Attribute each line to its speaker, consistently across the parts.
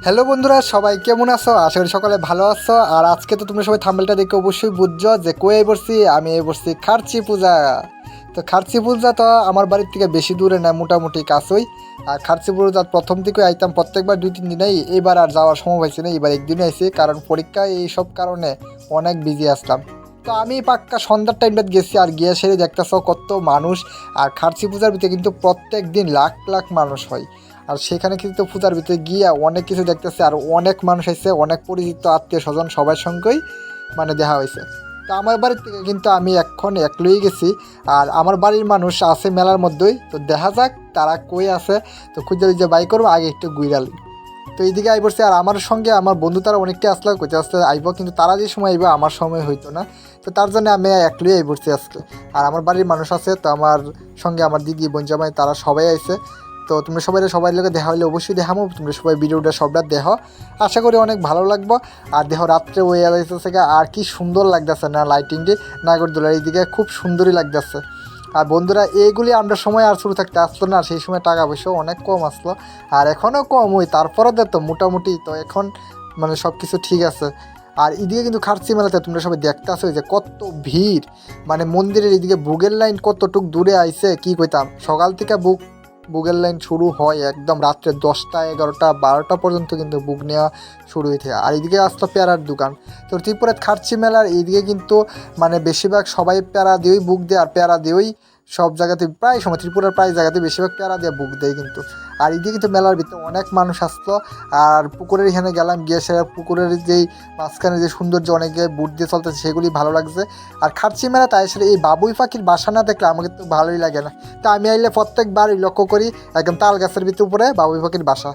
Speaker 1: Hello বন্ধুরা, সবাই কেমন আছো? আশা করি সকালে ভালো আছো। আর আজকে তো তোমরা সবাই থাম্বনেলটা দেখে অবশ্যই বুঝছো যে কই বসছি। আমি বসছি খার্চি পূজা। তো খার্চি পূজা তো আমার বাড়ির থেকে বেশি দূরে না, মোটামুটি কাছেই। আর খার্চি পূজা প্রথম থেকে আইতাম প্রত্যেকবার 2-3 দিনেই। এবার আর যাওয়ার সময় হয়েছে না, এবার একদিনে আইছি, কারণ পরীক্ষা এইসব কারণে অনেক বিজি আসলাম। তো আমি পাক্কা সন্ধ্যার টাইমটা গেছি, আর গিয়ে সেরে দেখতেছ কত মানুষ। আর খার্চি পূজার ভিতরে কিন্তু প্রত্যেক দিন লাখ লাখ মানুষ হয়। আর সেখানে কিন্তু পূজার ভিতরে গিয়ে অনেক কিছু দেখতেছে, আর অনেক মানুষ এসেছে, অনেক পরিচিত আত্মীয় স্বজন সবার সঙ্গেই মানে দেখা হয়েছে। তো আমার বাড়ির থেকে কিন্তু আমি এখন একলই গেছি। আর আমার বাড়ির মানুষ আছে মেলার মধ্যেই, তো দেখা যাক তারা কই আছে। তো খুঁজে যে বাই করবো, আগে একটু গুইরালি। তো এইদিকে আই পড়ছে, আর আমার সঙ্গে আমার বন্ধু তারা অনেকটাই আসলো, কোথায় আসতে আইব, কিন্তু তারা যে সময় আইব আমার সময় হইতো না। তো তার জন্য আমি একলই আই পড়ছি আজকে। আর আমার বাড়ির মানুষ আছে, তো আমার সঙ্গে আমার দিদি বোন জামাই তারা সবাই আইছে। তো তোমরা সবাই লোকে দেখা হলে অবশ্যই দেখামো, তোমরা সবাই ভিডিওটা সবটা দেখো। আশা করি অনেক ভালো লাগবো। আর দেখো রাত্রে ওই থেকে আর কি সুন্দর লাগতেছে না লাইটিংটি, নাগরদোলার এইদিকে খুব সুন্দরই লাগতেছে। আর বন্ধুরা, এইগুলি আমরা সময় আর শুরু থাকতে আসলো না, সেই সময় টাকা পয়সা অনেক কম আসলো। আর এখনও কম ওই, তারপরও তো মোটামুটি তো এখন মানে সব কিছু ঠিক আছে। আর এদিকে কিন্তু খার্চি মেলাতে তোমরা সবাই দেখতে আসো যে কত ভিড়। মানে মন্দিরের এদিকে বুগের লাইন কতটুক দূরে আইছে কি কইতাম। সকাল থেকে বুকের লাইন শুরু হয় একদম রাত্রে 10টা 11টা 12টা পর্যন্ত কিন্তু বুক নেওয়া শুরু হয়ে থাকে। আর এদিকে আসতো পেয়ারার দোকান। তো ত্রিপুরার খার্চি মেলার এইদিকে কিন্তু মানে বেশিরভাগ সবাই পেয়ারা দিয়েই বুক দেয়, আর পেয়ারা দিয়েই সব জায়গাতে প্রায় সময় ত্রিপুরার প্রায় জায়গাতে বেশিরভাগ পেয়ারা দিয়ে বুক দেয় কিন্তু। আর এদিকে কিন্তু মেলার ভিতরে অনেক মানুষ আসতো। আর পুকুরের এখানে গেলাম, গিয়ে সে পুকুরের যেই মাঝখানে যে সৌন্দর্য অনেক জায়গায় বুট দিয়ে চলতেছে সেগুলি ভালো লাগছে। আর খার্চি মেলা তাই আসলে এই বাবুই পাখির বাসা না দেখলে আমাকে তো ভালোই লাগে না। তা আমি আইলে প্রত্যেকবারই লক্ষ্য করি একদম তাল গাছের ভিতর উপরে বাবুই পাখির বাসা।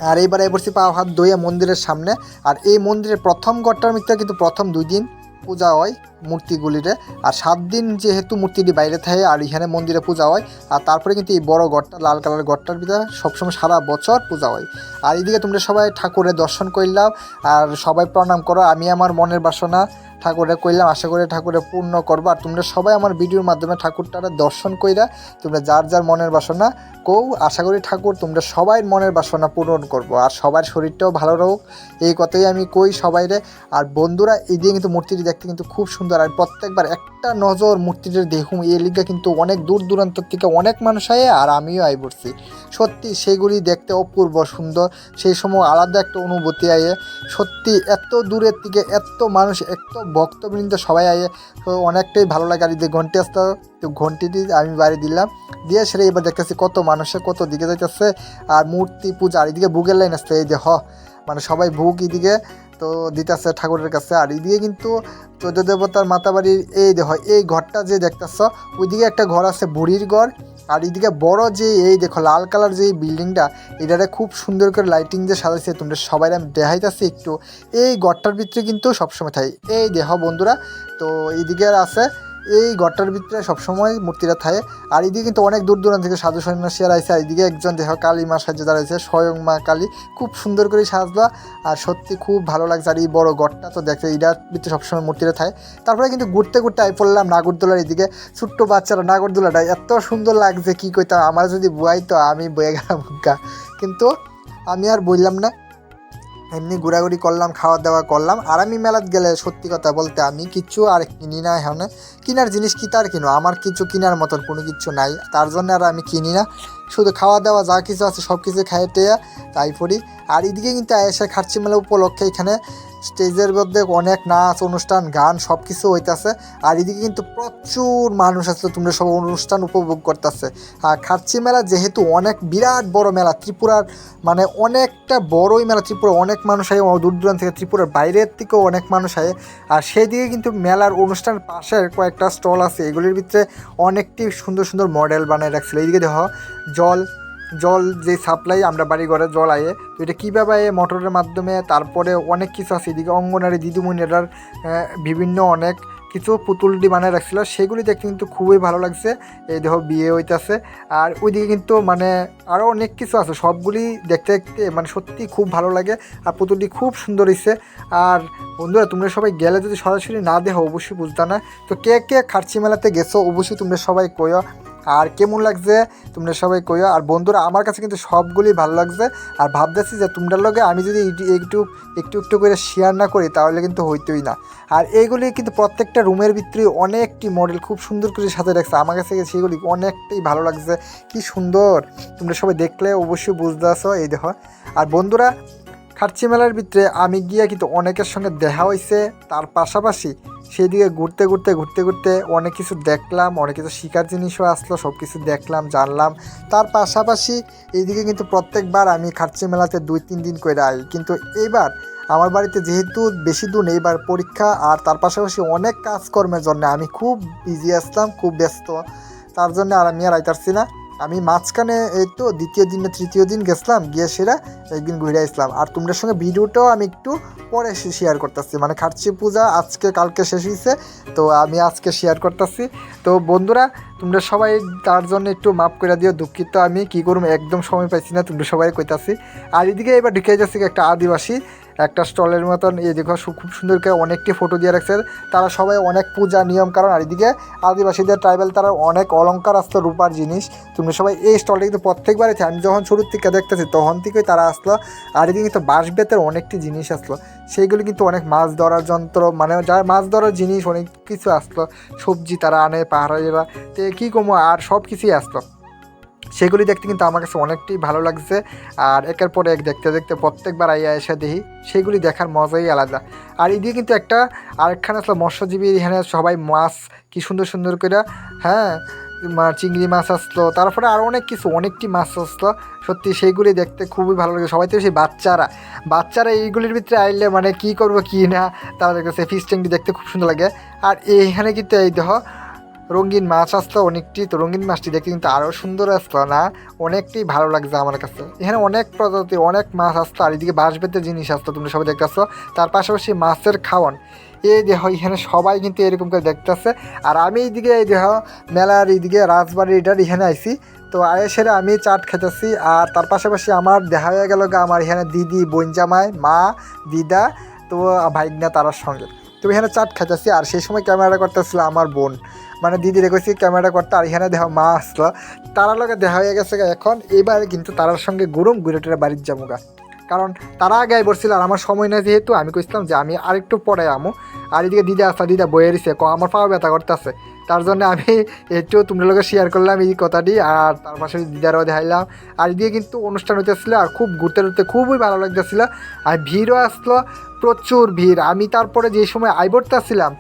Speaker 1: আর এইবারে বসছি পা হাত ধুয়ে মন্দিরের সামনে। আর এই মন্দিরের প্রথম গড়টার মধ্যে কিন্তু প্রথম 2 দিন পূজা হয় মূর্তিগুলিরে। আর 7 দিন যেহেতু মূর্তিটি বাইরে থাকে আর এখানে মন্দিরে পূজা হয়। আর তারপরে কিন্তু এই বড় গড়টা লাল কালারের গড়টার ভিতরে সবসময় সারা বছর পূজা হয়। আর এইদিকে তোমরা সবাই ঠাকুরের দর্শন করলাম, আর সবাই প্রণাম করো। আমি আমার মনের বাসনা ঠাকুরে কইলাম, আশা করি ঠাকুরে পূর্ণ করবো। আর তোমরা সবাই আমার ভিডিওর মাধ্যমে ঠাকুরটারে দর্শন কইরা তোমরা যার যার মনের বাসনা কও। আশা করি ঠাকুর তোমরা সবাই মনের বাসনা পূরণ করবো, আর সবার শরীরটাও ভালো রহুক, এই কথাই আমি কই সবাইরে। আর বন্ধুরা, এই দিয়ে কিন্তু মূর্তিটি দেখতে কিন্তু খুব সুন্দর। আর প্রত্যেকবার একটা নজর মূর্তিটির দেখুম, এই লিগে কিন্তু অনেক দূর দূরান্ত থেকে অনেক মানুষ আয়ে, আর আমিও আই পড়ছি। সত্যি সেগুলি দেখতে অপূর্ব সুন্দর। সেই সময় আলাদা একটা অনুভূতি আয়ে। সত্যি এত দূরের থেকে এত মানুষ, এত ভক্তবৃন্দ সবাই আয়ে, তো অনেকটাই ভালো লাগে। আর এই যে ঘন্টি আসতে, তো ঘন্টিটি আমি বাড়ি দিলাম, দিয়ে সেরে এবার দেখতেছি কত মানুষের কত দিকে যাইতেছে। আর মূর্তি পূজা, আর এদিকে বুকের লাইন আসছে, এই যে মানে সবাই ভোগ এদিকে তো দিতেছে ঠাকুরের কাছে। আর এদিকে কিন্তু 14 দেবতার মাতাবাড়ির এই দেখো এই ঘরটা যে দেখতেছ, ওইদিকে একটা ঘর আছে বুড়ির ঘর। আর এদিকে বড় যে এই দেখো লাল কালার যে বিল্ডিংটা, এটারে খুব সুন্দর করে লাইটিং দিয়ে সাজাইছে। তোমরা সবাই আমি দেখাইতেছি একটু। এই ঘরটার ভিতরে কিন্তু সবসময় থাকে এই দেখো বন্ধুরা। তো এইদিকে আছে এই ঘরটার ভিতরে সবসময় মূর্তিটা থাকে। আর এদিকে কিন্তু অনেক দূর দূরান্ত থেকে সাধু সন্ন্যাসীরা আছে। আর এদিকে একজন দেহ কালী মা সাহায্য দাঁড়াইছে, স্বয়ং মা কালী, খুব সুন্দর করে সাজলো। আর সত্যি খুব ভালো লাগছে। আর এই বড় ঘরটা তো দেখতে এটার ভিতরে সবসময় মূর্তিটা থাকে। তারপরে কিন্তু ঘুরতে ঘুরতে আই পড়লাম নাগরদোলার এদিকে। ছোট্ট বাচ্চারা নাগরদোলাটা এত সুন্দর লাগছে কি কইতাম, আমার যদি বই তো আমি বয়ে গেলাম গা। কিন্তু আমি আর বললাম না, এমনি ঘোরাঘুরি করলাম, খাওয়া দাওয়া করলাম। আর আমি মেলাত গেলে সত্যি কথা বলতে আমি কিচ্ছু আর কিনি না। এখানে কেনার জিনিস কি তার কিনো, আমার কিছু কেনার মতন কোনো কিছু নাই, তার জন্য আর আমি কিনি না। শুধু খাওয়া দাওয়া যা কিছু আছে সব কিছু খাইয়ে টেয়া তাই পড়ি। আর এদিকে কিন্তু এসে খার্চি মেলা উপলক্ষে এখানে স্টেজের মধ্যে অনেক নাচ অনুষ্ঠান গান সব কিছু হইতেছে। আর এদিকে কিন্তু প্রচুর মানুষ আসলে তোমরা সব অনুষ্ঠান উপভোগ করতেছে। আর খার্চি মেলা যেহেতু অনেক বিরাট বড় মেলা, ত্রিপুরার মানে অনেকটা বড়ই মেলা, ত্রিপুরা অনেক মানুষ আয়, দূর দূরান্ত থেকে ত্রিপুরার বাইরের থেকেও অনেক মানুষ আয়। আর সেই দিকে কিন্তু মেলার অনুষ্ঠানের পাশের কয়েকটা স্টল আছে, এগুলির ভিতরে অনেকটি সুন্দর সুন্দর মডেল বানিয়ে রাখছিল। এইদিকে দেখো জল জল যে সাপ্লাই আমরা বাড়ি ঘরে জল আয়ে, তো এটা কীভাবে আয়ে মোটরের মাধ্যমে। তারপরে অনেক কিছু আছে এদিকে অঙ্গনারী দিদিমণিরার বিভিন্ন অনেক কিছু পুতুলটি বানিয়ে রাখছিল, সেগুলি দেখতে কিন্তু খুবই ভালো লাগছে। এই দেখো বিয়ে হইতেছে। আর ওইদিকে কিন্তু মানে আরও অনেক কিছু আছে, সবগুলি দেখতে দেখতে মানে সত্যি খুব ভালো লাগে। আর পুতুলটি খুব সুন্দর হয়েছে। আর বন্ধুরা, তোমরা সবাই গেলে যদি সরাসরি না দেখো অবশ্যই বুঝতে না। তো কে কে খার্চি মেলাতে গেছো অবশ্যই তোমরা সবাই কইও। আর কেমন লাগছে তোমরা সবাই কইও। আর বন্ধুরা আমার কাছে কিন্তু সবগুলি ভালো লাগছে। আর ভাবতেছি যে তোমরা লগে আমি যদি একটু একটু একটু করে শেয়ার না করি তাহলে কিন্তু হইতোই না। আর এইগুলি কিন্তু প্রত্যেকটা রুমের ভিতরে অনেকটি মডেল খুব সুন্দর করে সাথে রাখছে, আমার কাছে সেগুলি অনেকটাই ভালো লাগছে। কি সুন্দর, তোমরা সবাই দেখলে অবশ্যই বুঝতে আসো। এই দেখো। আর বন্ধুরা খার্চি মেলার ভিতরে আমি গিয়ে কিন্তু অনেকের সঙ্গে দেখা হয়েছে, তার পাশাপাশি সেই দিকে ঘুরতে ঘুরতে অনেক কিছু দেখলাম, অনেক কিছু শিকার জিনিসও আসলো, সব কিছু দেখলাম জানলাম। তার পাশাপাশি এইদিকে কিন্তু প্রত্যেকবার আমি খার্চি মেলাতে 2-3 দিন করে আই, কিন্তু এইবার আমার বাড়িতে যেহেতু বেশি দূর নেই, এবার পরীক্ষা আর তার পাশাপাশি অনেক কাজকর্মের জন্য আমি খুব বিজি আসলাম, খুব ব্যস্ত। তার জন্য আর আমি আর আইতারছি না। আমি মাঝখানে এই তো দ্বিতীয় দিন না তৃতীয় দিন গেছিলাম, গিয়ে সেরা একদিন ঘুরে আসলাম। আর তোমাদের সঙ্গে ভিডিওটাও আমি একটু পরে শেয়ার করতেছি, মানে খার্চি পূজা আজকে কালকে শেষ হয়েছে, তো আমি আজকে শেয়ার করতেছি। তো বন্ধুরা তোমরা সবাই তার জন্য একটু মাফ করে দিও, দুঃখিত। আমি কী করব, একদম সময় পাইছি না, তোমরা সবাই কইতাছি। আর এদিকে এবার ঢুকে যাচ্ছি একটা আদিবাসী একটা স্টলের মতন, এই দেখো খুব সুন্দর করে অনেকটি ফটো দিয়ে রাখছে। তারা সবাই অনেক পূজা নিয়ম কারণ। আর এদিকে আদিবাসীদের ট্রাইবাল তারা অনেক অলঙ্কার আসতো, রূপার জিনিস। তুমি সবাই এই স্টলটা কিন্তু প্রত্যেকবারই আমি যখন শুরুর থেকে দেখতেছি তখন থেকেই তারা আসলো। আর এদিকে কিন্তু বাঁশ বেতের অনেকটি জিনিস আসলো, সেইগুলি কিন্তু অনেক মাছ ধরার যন্ত্র, মানে যার মাছ ধরার জিনিস অনেক কিছু আসলো, সবজি তারা আনে পাহাড়িরা, তো কী কমো আর সব কিছুই আসলো। সেগুলি দেখতে কিন্তু আমার কাছে অনেকটাই ভালো লাগছে। আর একের পর এক দেখতে প্রত্যেকবার আইয়া এসে দেখি, সেগুলি দেখার মজাই আলাদা। আর এদিকে কিন্তু একটা আরেকখানে আসলো মৎস্যজীবী, এখানে সবাই মাছ কি সুন্দর করে, হ্যাঁ চিংড়ি মাছ আসলো, তারপরে আরও অনেক কিছু অনেকটি মাছ আসলো। সত্যি সেইগুলি দেখতে খুবই ভালো লাগে। সবাই তো সেই বাচ্চারা এইগুলির ভিতরে আইলে মানে কী করবো কী না, তারা দেখতেছে ফিশ ট্যাঙ্কটি দেখতে খুব সুন্দর লাগে। আর এইখানে কিন্তু এই দেখো রঙিন মাছ আসলো অনেকটি, তো রঙিন মাছটি দেখতে কিন্তু আরও সুন্দর আসলো না, অনেকটাই ভালো লাগছে আমার কাছে। এখানে অনেক প্রজাতির অনেক মাছ আসতো। আর এদিকে বাঁশ বেতের জিনিস আসতো, তোমরা সবাই দেখতেছো। তার পাশাপাশি মাছের খাওয়ান, এই দেখো এখানে সবাই কিন্তু এরকম করে দেখতেছে। আর আমি এইদিকে এই দেখো মেলার এইদিকে রাজবাড়িটার এখানে আইছি, তো সেরে আমি চাট খেতেছি। আর তার পাশাপাশি আমার দেখা হয়ে গেল আমার এখানে দিদি, বোন জামাই, মা, দিদা, তো ভাইগনা তারার সঙ্গে, তো এখানে চাট খেতেছি। আর সেই সময় ক্যামেরা করতেছিল আমার বোন, মানে দিদি রেখেছি ক্যামেরা করতে। আর এখানে দেখো মা আসলো, তারার লগে দেখা হয়ে গেছে এখন। এবার কিন্তু তারার সঙ্গে গরম গুড়েটের বাড়ির যামুগা, কারণ তারা আগে বলছিল আর আমার সময় নেই, যেহেতু আমি কইছিলাম যে আমি আরেকটু পরে আমো। আর এদিকে দিদা আসা, দিদা বয়ে রয়েছে, আমার পা ব্যথা করতেছে, তার জন্য আমি একটু তোমাদের লোকের শেয়ার করলাম এই কথাটি। আর তার পাশে দিদারও দেখাইলাম। আর এদিকে কিন্তু অনুষ্ঠান হইতেছিল, আর খুব ঘুরতে খুবই ভালো লাগতেছিল। আর ভিড়ও আসলো, প্রচুর ভিড়। আমি তারপরে যে সময় আইবরতেছিলাম,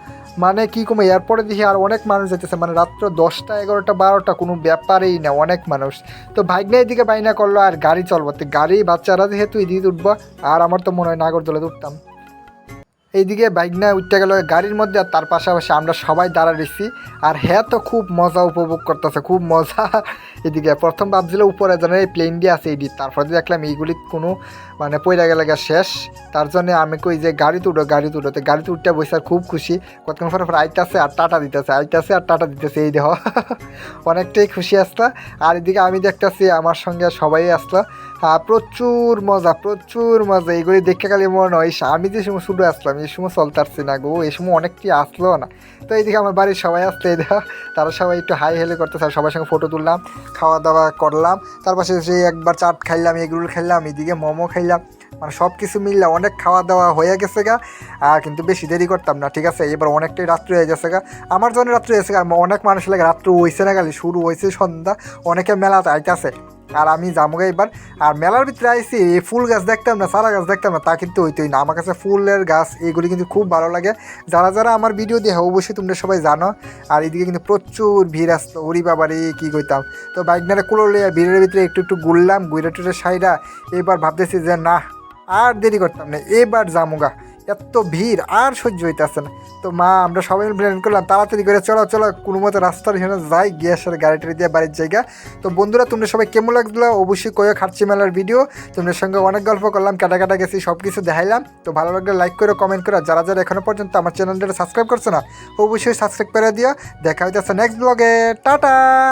Speaker 1: মানে কী কমে এরপরে দেখি আর অনেক মানুষ যেতেছে, মানে রাত্র 10টা 11টা 12টা কোনো ব্যাপারেই না, অনেক মানুষ। তো ভাগ্নে এদিকে বাইনা করলো আর গাড়ি চলবো, তো গাড়ি বাচ্চারা যেহেতু এদিকে উঠবো, আর আমার তো মনে হয় নাগরদোলাতে উঠতাম। এইদিকে বাইক না উঠতে গেল গাড়ির মধ্যে, আর তার পাশাপাশি আমরা সবাই দাঁড়া রয়েছি। আর হ্যাঁ তো খুব মজা উপভোগ করতেছে, খুব মজা। এদিকে প্রথম ভাবছিল উপরে যেন এই প্লেন দিয়ে আছে এইদিক, তারপরে দেখলাম এইগুলি কোনো মানে পয়লা গেলে শেষ। তার জন্য আমি কই যে গাড়িতে উঠো তো গাড়িতে উঠতে বসে আর খুব খুশি। কতক্ষণ পরে আইতাছে আর টাটা দিতেছে এই দেহ। অনেকটাই খুশি আসলো। আর এদিকে আমি দেখতেছি আমার সঙ্গে সবাই আসলো। প্রচুর মজা এইগুলি দেখে খালি মনে হয় আমি যে সময় শুধু আসলাম এই সময় চলতে পারছি না গো, এই সময় অনেকটি আসলো না। তো এইদিকে আমার বাড়ির সবাই আসলো, এই দেখা তারা সবাই একটু হাই হেলে করতেছে, সবার সঙ্গে ফটো তুললাম, খাওয়া দাওয়া করলাম। তার পাশে সেই একবার চাট খাইলাম, এগরোল খাইলাম, এদিকে মোমো খাইলাম, মানে সব কিছু মিললে অনেক খাওয়া দাওয়া হয়ে গেছে গা। আর কিন্তু বেশি দেরি করতাম না, ঠিক আছে। এবার অনেকটাই রাত্রি হয়ে গেছে গা, আমার জন্য রাত্রি হয়েছে গা। অনেক মানুষ লাগে রাত্রি হয়েছে না, খালি শুরু হয়েছে সন্ধ্যা, অনেকে মেলাতে আইতাছে। আর আমি যাবো এবার। আর মেলার ভিতরে আইসি এই ফুল গাছ দেখতাম না, চারা গাছ দেখতাম না, তা কিন্তু হইতোই না। আমার কাছে ফুলের গাছ এইগুলি কিন্তু খুব ভালো লাগে। যারা আমার ভিডিও দিয়ে অবশ্যই তোমরা সবাই জানো। আর এদিকে কিন্তু প্রচুর ভিড় আসতো, ওরি বাবারে কী কইতাম। তো বাইকনারে কুলোলে ভিড়ের ভিতরে একটু ঘুরলাম, ঘুরে টুরে সাইডা। এবার ভাবতেছি যে না আর দেরি করতাম না, এবার জামুগা, এত ভিড় আর সহ্য হইতেছে না। তো আমরা সবাই প্ল্যান করলাম তাড়াতাড়ি করে চলো কোনো মতো রাস্তার এখানে যাই, গিয়ে আসার গাড়ি টাড়ি দিয়ে বাড়ির জায়গা। তো বন্ধুরা তোমরা সবাই কেমন লাগলো অবশ্যই কয়ে। খার্চি মেলার ভিডিও তোমাদের সঙ্গে অনেক গল্প করলাম, কাটা গেছি, সব কিছু দেখাইলাম। তো ভালো লাগলে লাইক করে কমেন্ট করে, যারা এখনো পর্যন্ত আমার চ্যানেলটা সাবস্ক্রাইব করছে না অবশ্যই সাবস্ক্রাইব করে দিও। দেখা হইতেছে নেক্সট ব্লগে, টাটা।